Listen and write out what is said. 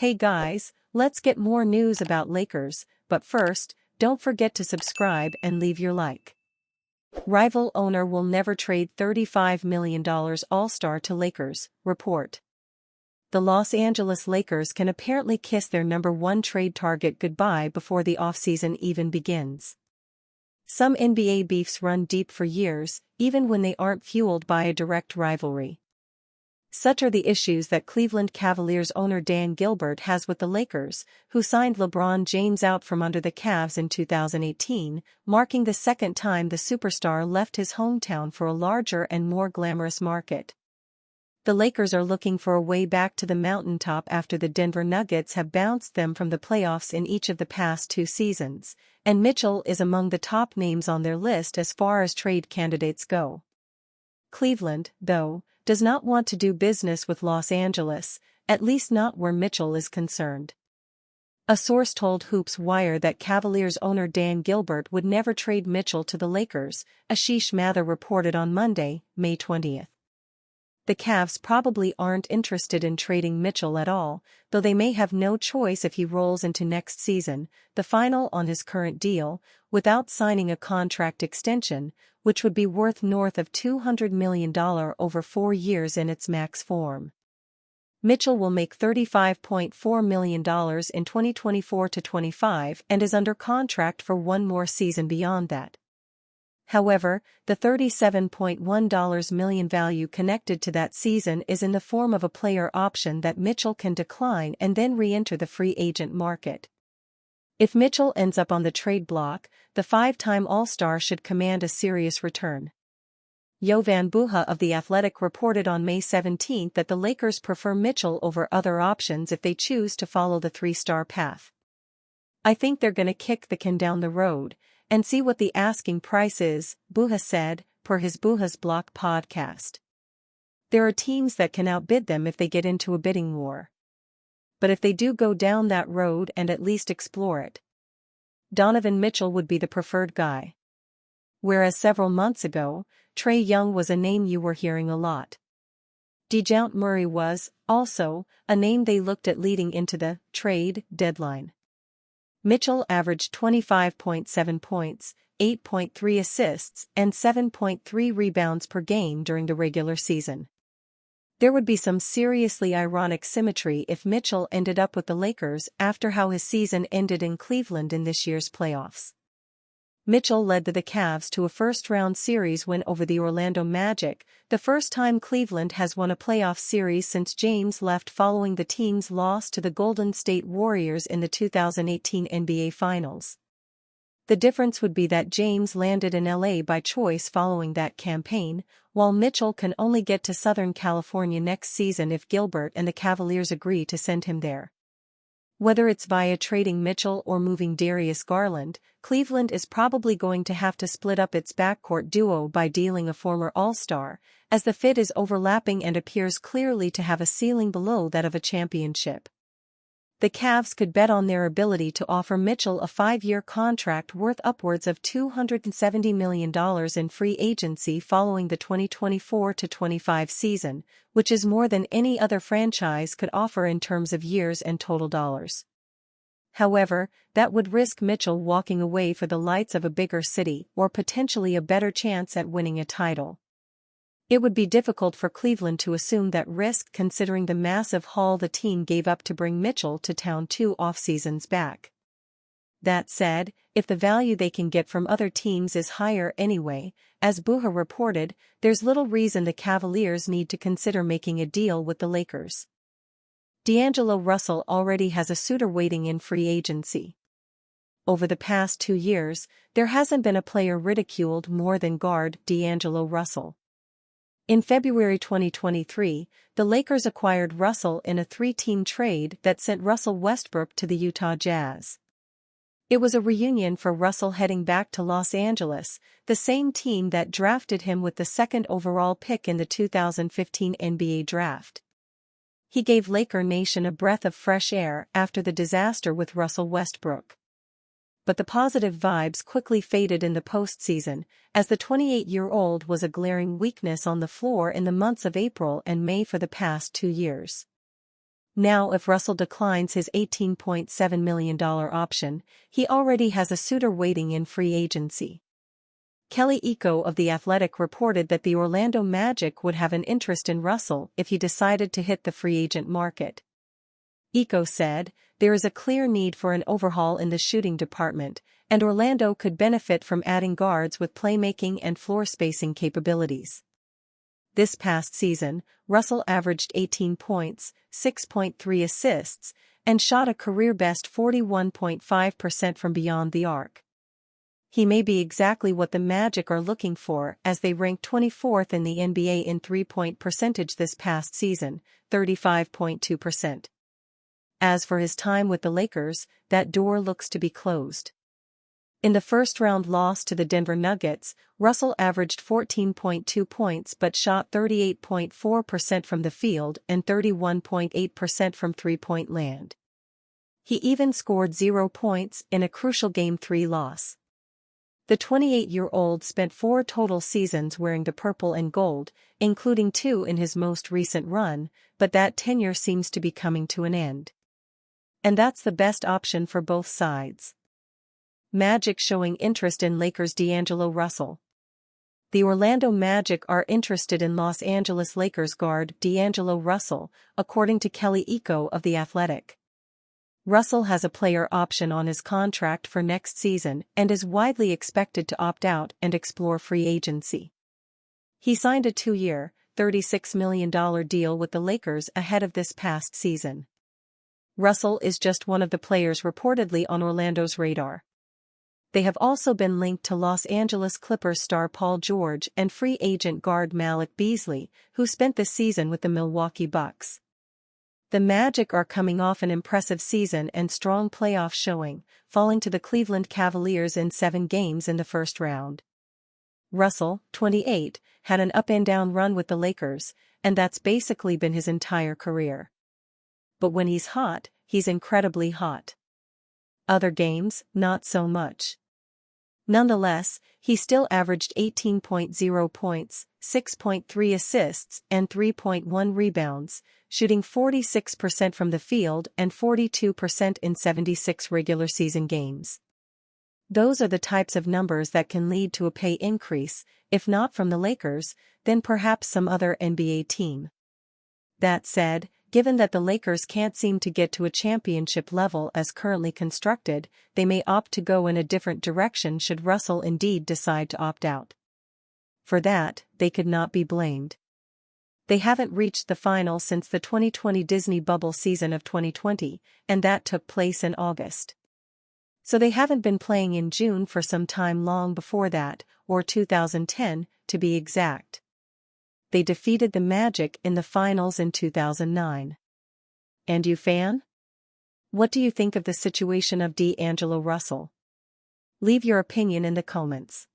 Hey guys, let's get more news about Lakers, but first, don't forget to subscribe and leave your like. Rival owner will never trade $35 million All-Star to Lakers, report. The Los Angeles Lakers can apparently kiss their number one trade target goodbye before the offseason even begins. Some NBA beefs run deep for years, even when they aren't fueled by a direct rivalry. Such are the issues that Cleveland Cavaliers owner Dan Gilbert has with the Lakers, who signed LeBron James out from under the Cavs in 2018, marking the second time the superstar left his hometown for a larger and more glamorous market. The Lakers are looking for a way back to the mountaintop after the Denver Nuggets have bounced them from the playoffs in each of the past two seasons, and Mitchell is among the top names on their list as far as trade candidates go. Cleveland, though, does not want to do business with Los Angeles, at least not where Mitchell is concerned. A source told Hoops Wire that Cavaliers owner Dan Gilbert would never trade Mitchell to the Lakers, Ashish Mather reported on Monday, May 20th. The Cavs probably aren't interested in trading Mitchell at all, though they may have no choice if he rolls into next season, the final on his current deal, without signing a contract extension, which would be worth north of $200 million over 4 years in its max form. Mitchell will make $35.4 million in 2024-25 and is under contract for one more season beyond that. However, the $37.1 million value connected to that season is in the form of a player option that Mitchell can decline and then re-enter the free agent market. If Mitchell ends up on the trade block, the five-time All-Star should command a serious return. Jovan Buha of The Athletic reported on May 17 that the Lakers prefer Mitchell over other options if they choose to follow the three-star path. "I think they're gonna kick the can down the road and see what the asking price is," Buha said, per his Buha's Block podcast. "There are teams that can outbid them if they get into a bidding war. But if they do go down that road and at least explore it, Donovan Mitchell would be the preferred guy." Whereas several months ago, Trae Young was a name you were hearing a lot. DeJounte Murray was, also, a name they looked at leading into the trade deadline. Mitchell averaged 25.7 points, 8.3 assists, and 7.3 rebounds per game during the regular season. There would be some seriously ironic symmetry if Mitchell ended up with the Lakers after how his season ended in Cleveland in this year's playoffs. Mitchell led the Cavs to a first-round series win over the Orlando Magic, the first time Cleveland has won a playoff series since James left following the team's loss to the Golden State Warriors in the 2018 NBA Finals. The difference would be that James landed in LA by choice following that campaign, while Mitchell can only get to Southern California next season if Gilbert and the Cavaliers agree to send him there. Whether it's via trading Mitchell or moving Darius Garland, Cleveland is probably going to have to split up its backcourt duo by dealing a former All-Star, as the fit is overlapping and appears clearly to have a ceiling below that of a championship. The Cavs could bet on their ability to offer Mitchell a 5-year contract worth upwards of $270 million in free agency following the 2024-25 season, which is more than any other franchise could offer in terms of years and total dollars. However, that would risk Mitchell walking away for the lights of a bigger city or potentially a better chance at winning a title. It would be difficult for Cleveland to assume that risk considering the massive haul the team gave up to bring Mitchell to town 2 off-seasons back. That said, if the value they can get from other teams is higher anyway, as Buha reported, there's little reason the Cavaliers need to consider making a deal with the Lakers. D'Angelo Russell already has a suitor waiting in free agency. Over the past 2 years, there hasn't been a player ridiculed more than guard D'Angelo Russell. In February 2023, the Lakers acquired Russell in a 3-team trade that sent Russell Westbrook to the Utah Jazz. It was a reunion for Russell heading back to Los Angeles, the same team that drafted him with the 2nd overall pick in the 2015 NBA Draft. He gave Laker Nation a breath of fresh air after the disaster with Russell Westbrook. But the positive vibes quickly faded in the postseason, as the 28-year-old was a glaring weakness on the floor in the months of April and May for the past 2 years. Now if Russell declines his $18.7 million option, he already has a suitor waiting in free agency. Pelinka of The Athletic reported that the Orlando Magic would have an interest in Russell if he decided to hit the free agent market. Pelinka said, "There is a clear need for an overhaul in the shooting department, and Orlando could benefit from adding guards with playmaking and floor spacing capabilities." This past season, Russell averaged 18 points, 6.3 assists, and shot a career-best 41.5% from beyond the arc. He may be exactly what the Magic are looking for, as they ranked 24th in the NBA in three-point percentage this past season, 35.2%. As for his time with the Lakers, that door looks to be closed. In the first-round loss to the Denver Nuggets, Russell averaged 14.2 points but shot 38.4% from the field and 31.8% from three-point land. He even scored 0 points in a crucial Game 3 loss. The 28-year-old spent 4 total seasons wearing the purple and gold, including 2 in his most recent run, but that tenure seems to be coming to an end. And that's the best option for both sides. Magic showing interest in Lakers' D'Angelo Russell. The Orlando Magic are interested in Los Angeles Lakers guard D'Angelo Russell, according to Pelinka of The Athletic. Russell has a player option on his contract for next season and is widely expected to opt out and explore free agency. He signed a 2-year, $36 million deal with the Lakers ahead of this past season. Russell is just one of the players reportedly on Orlando's radar. They have also been linked to Los Angeles Clippers star Paul George and free agent guard Malik Beasley, who spent the season with the Milwaukee Bucks. The Magic are coming off an impressive season and strong playoff showing, falling to the Cleveland Cavaliers in 7 games in the first round. Russell, 28, had an up-and-down run with the Lakers, and that's basically been his entire career. But when he's hot, he's incredibly hot. Other games, not so much. Nonetheless, he still averaged 18.0 points, 6.3 assists, and 3.1 rebounds, shooting 46% from the field and 42% in 76 regular season games. Those are the types of numbers that can lead to a pay increase, if not from the Lakers, then perhaps some other NBA team. That said, given that the Lakers can't seem to get to a championship level as currently constructed, they may opt to go in a different direction should Russell indeed decide to opt out. For that, they could not be blamed. They haven't reached the final since the 2020 Disney bubble season of 2020, and that took place in August. So they haven't been playing in June for some time long before that, or 2010, to be exact. They defeated the Magic in the finals in 2009. And you fan? What do you think of the situation of D'Angelo Russell? Leave your opinion in the comments.